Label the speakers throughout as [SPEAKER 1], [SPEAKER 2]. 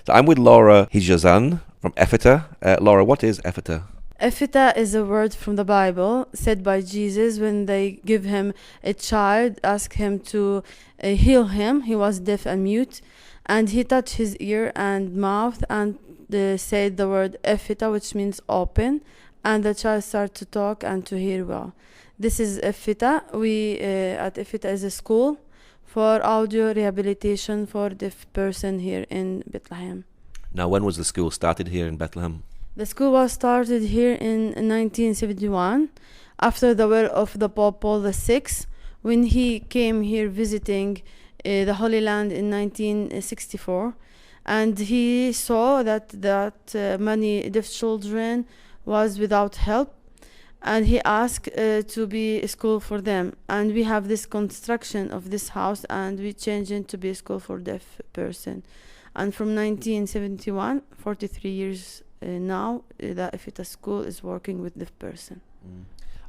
[SPEAKER 1] So I'm with Laura Hijazin from Ephrata. Laura, what is Ephrata?
[SPEAKER 2] Ephita is a word from the Bible said by Jesus when they give him a child, ask him to heal him. He was deaf and mute, and he touched his ear and mouth and said the word Ephita, which means open, and the child started to talk and to hear well. This is Ephita. We at Ephita is a school for audio rehabilitation for deaf person here in Bethlehem.
[SPEAKER 1] Now, when was the school started here in Bethlehem?
[SPEAKER 2] The school was started here in 1971 after the will of the Pope Paul VI when he came here visiting the Holy Land in 1964, and he saw that many deaf children was without help, and he asked to be a school for them, and we have this construction of this house and we changed it to be a school for deaf person. And from 1971, 43 years now, the Ephita school is working with deaf person.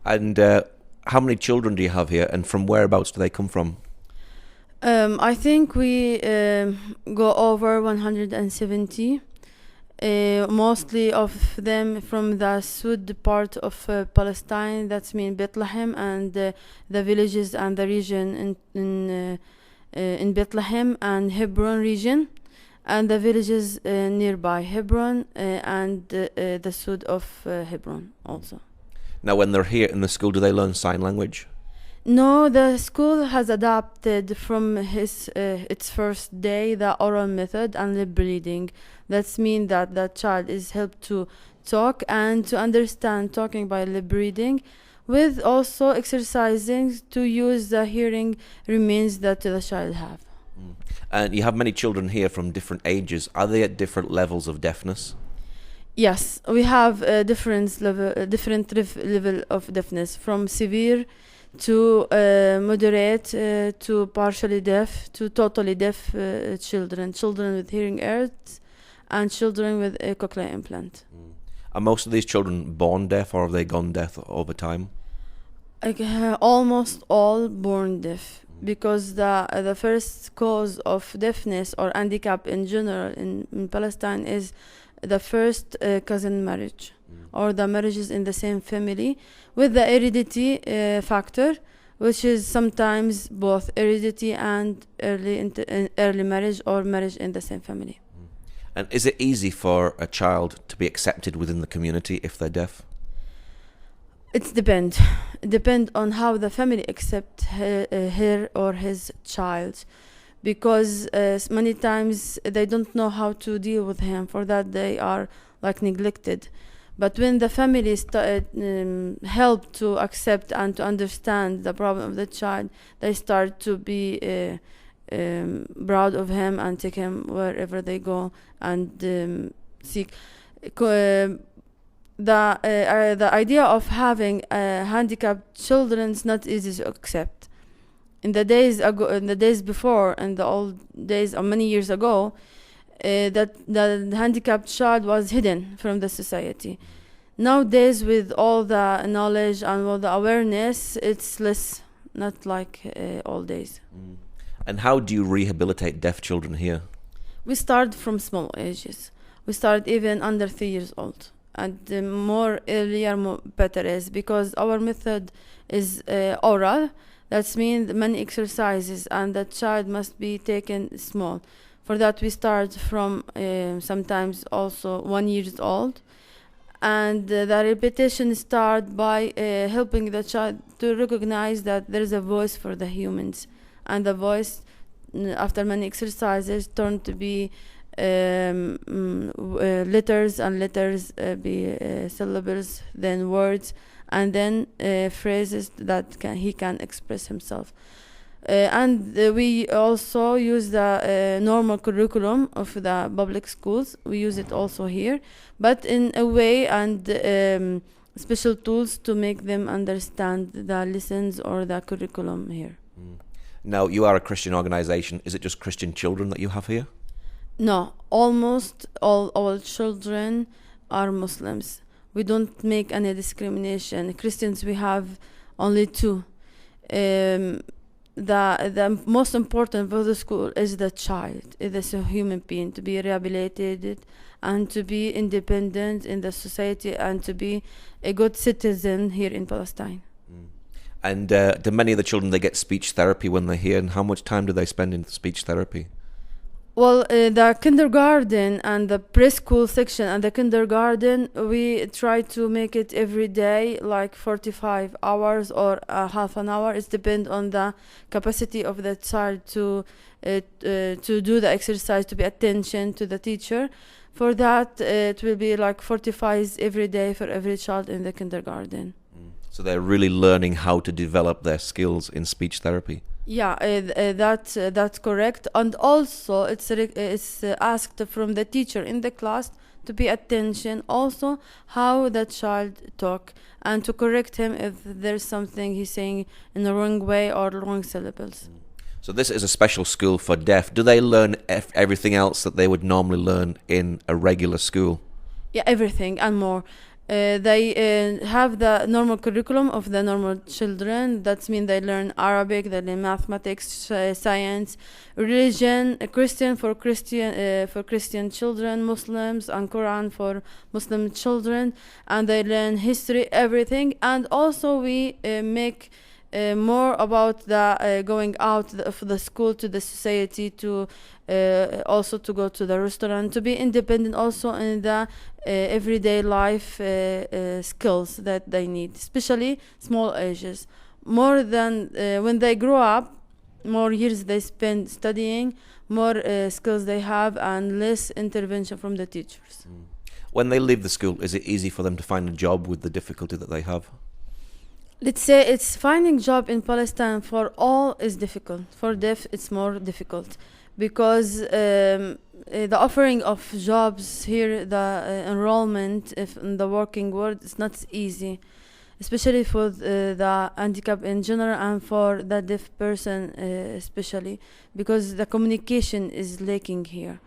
[SPEAKER 1] And how many children do you have here, and from whereabouts do they come from?
[SPEAKER 2] I think we go over 170, mostly of them from the south part of Palestine, that's mean Bethlehem, and the villages and the region in Bethlehem and Hebron region, and the villages nearby Hebron and the south of Hebron also.
[SPEAKER 1] Now, when they're here in the school, do they learn sign language?
[SPEAKER 2] No, the school has adopted from its first day the oral method and lip reading. That means that the child is helped to talk and to understand talking by lip reading, with also exercising to use the hearing remains that the child have.
[SPEAKER 1] And you have many children here from different ages. Are they at different levels of deafness?
[SPEAKER 2] Yes, we have a different level of deafness, from severe to moderate to partially deaf to totally deaf children with hearing aids, and children with a cochlear implant.
[SPEAKER 1] Are most of these children born deaf, or have they gone deaf over time?
[SPEAKER 2] Almost all born deaf, because the first cause of deafness or handicap in general in Palestine is the first cousin marriage, or the marriages in the same family with the heredity factor, which is sometimes both heredity and early marriage or marriage in the same family.
[SPEAKER 1] And is it easy for a child to be accepted within the community if they're deaf?
[SPEAKER 2] It depends on how the family accept her or his child, because many times they don't know how to deal with him. For that, they are like neglected. But when the family help to accept and to understand the problem of the child, they start to be proud of him and take him wherever they go and seek. The idea of having handicapped children is not easy to accept. In the days before, in the old days or many years ago, that the handicapped child was hidden from the society. Nowadays, with all the knowledge and all the awareness, it's less, not like old days.
[SPEAKER 1] And how do you rehabilitate deaf children here?
[SPEAKER 2] We start from small ages. We start even under 3 years old. And the more earlier, better is, because our method is oral. That means many exercises, and the child must be taken small. For that, we start from sometimes also 1 year old, and the repetition start by helping the child to recognize that there is a voice for the humans, and the voice, after many exercises, turn to be letters, and letters be syllables, then words, and then phrases that he can express himself. And we also use the normal curriculum of the public schools. We use it also here, but in a way, and special tools to make them understand the lessons or the curriculum here.
[SPEAKER 1] Now, you are a Christian organization. Is it just Christian children that you have here?
[SPEAKER 2] No, almost all our children are Muslims. We don't make any discrimination. Christians, we have only two. the most important for the school is the child, is a human being to be rehabilitated and to be independent in the society and to be a good citizen here in Palestine.
[SPEAKER 1] And do many of the children, they get speech therapy when they're here, and how much time do they spend in speech therapy?
[SPEAKER 2] Well, the kindergarten and the preschool section and the kindergarten, we try to make it every day, like 45 hours or half an hour. It depends on the capacity of the child to do the exercise, to pay attention to the teacher. For that, it will be like 45 every day for every child in the kindergarten.
[SPEAKER 1] So they're really learning how to develop their skills in speech therapy.
[SPEAKER 2] Yeah, that's correct. And also, it's asked from the teacher in the class to pay attention also how the child talk and to correct him if there's something he's saying in the wrong way or wrong syllables.
[SPEAKER 1] So this is a special school for deaf. Do they learn everything else that they would normally learn in a regular school?
[SPEAKER 2] Yeah, everything and more. They have the normal curriculum of the normal children. That means they learn Arabic, they learn mathematics, science, religion, Christian for Christian children, Muslims, and Quran for Muslim children, and they learn history, everything. And also we make more about the going out of the school to the society, to also to go to the restaurant, to be independent also in the everyday life skills that they need, especially small ages. More than when they grow up, more years they spend studying, more skills they have, and less intervention from the teachers.
[SPEAKER 1] When they leave the school, is it easy for them to find a job with the difficulty that they have?
[SPEAKER 2] Let's say it's finding job in Palestine for all is difficult. For deaf, it's more difficult because the offering of jobs here, the enrollment in the working world is not easy, especially for the handicap in general and for the deaf person especially, because the communication is lacking here,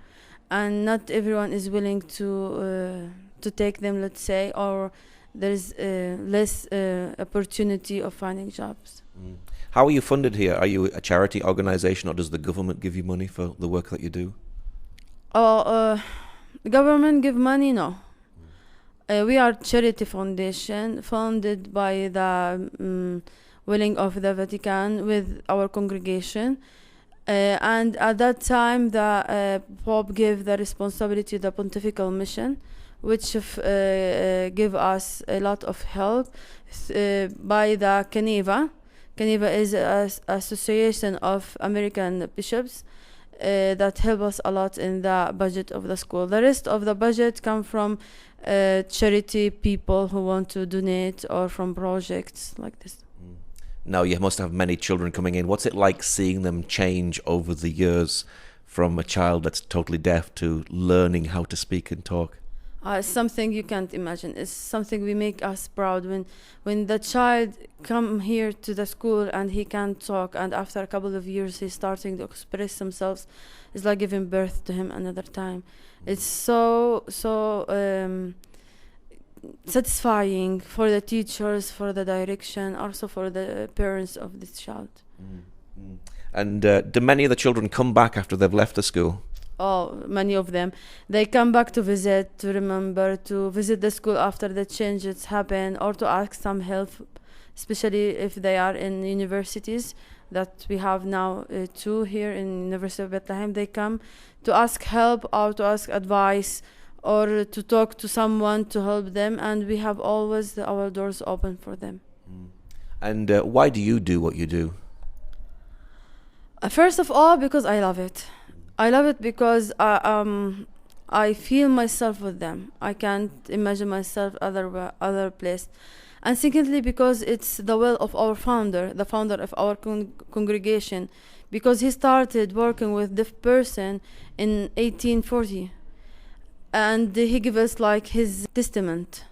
[SPEAKER 2] and not everyone is willing to take them, let's say, or there's less opportunity of finding jobs.
[SPEAKER 1] How are you funded here? Are you a charity organization, or does the government give you money for the work that you do?
[SPEAKER 2] The government give money? No. We are charity foundation funded by the willing of the Vatican with our congregation. And at that time, the Pope gave the responsibility to the Pontifical Mission, which give us a lot of help by the Caneva. Caneva is an association of American bishops that help us a lot in the budget of the school. The rest of the budget come from charity people who want to donate or from projects like this.
[SPEAKER 1] Now, you must have many children coming in. What's it like seeing them change over the years from a child that's totally deaf to learning how to speak and talk?
[SPEAKER 2] It's something you can't imagine. It's something we make us proud when the child come here to the school and he can't talk, and after a couple of years he's starting to express himself. It's like giving birth to him another time. It's so satisfying for the teachers, for the direction, also for the parents of this child.
[SPEAKER 1] And do many of the children come back after they've left the school?
[SPEAKER 2] Oh, many of them. They come back to visit, to remember, to visit the school after the changes happen, or to ask some help, especially if they are in universities that we have now two here in University of Bethlehem. They come to ask help or to ask advice or to talk to someone to help them, and we have always our doors open for them.
[SPEAKER 1] And why do you do what you do?
[SPEAKER 2] First of all, because I love it. I love it because I feel myself with them. I can't imagine myself other place. And secondly, because it's the will of our founder, the founder of our congregation, because he started working with deaf person in 1840, and he gave us like his testament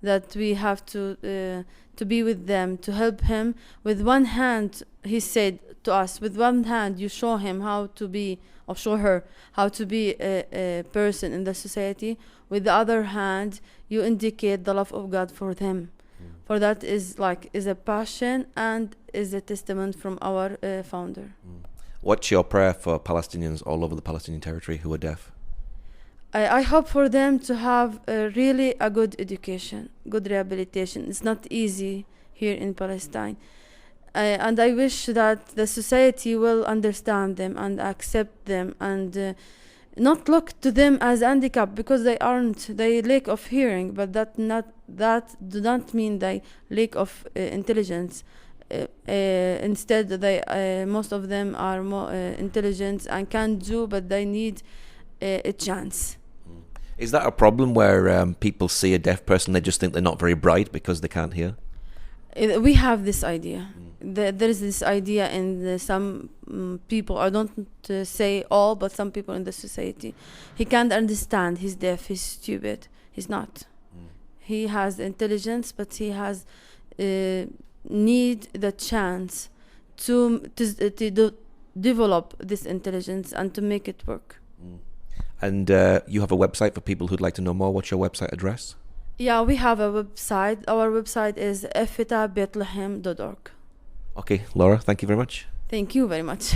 [SPEAKER 2] that we have to be with them, to help him. With one hand, he said to us, with one hand you show him how to be, or show her how to be a person in the society. With the other hand, you indicate the love of God for them. For that is a passion and is a testament from our founder.
[SPEAKER 1] What's your prayer for Palestinians all over the Palestinian territory who are deaf?
[SPEAKER 2] I hope for them to have really a good education, good rehabilitation. It's not easy here in Palestine. And I wish that the society will understand them and accept them and not look to them as handicapped, because they aren't. They lack of hearing, but that do not mean they lack of intelligence. Instead, they most of them are more intelligent and can do, but they need a chance.
[SPEAKER 1] Is that a problem where people see a deaf person, they just think they're not very bright because they can't hear?
[SPEAKER 2] We have this idea. There is this idea in some people, I don't say all, but some people in the society. He can't understand, he's deaf, he's stupid. He's not. He has intelligence, but he has need the chance to develop this intelligence and to make it work.
[SPEAKER 1] And you have a website for people who'd like to know more. What's your website address?
[SPEAKER 2] Yeah, we have a website. Our website is efitabethlehem.org.
[SPEAKER 1] Okay, Laura, thank you very much.
[SPEAKER 2] Thank you very much.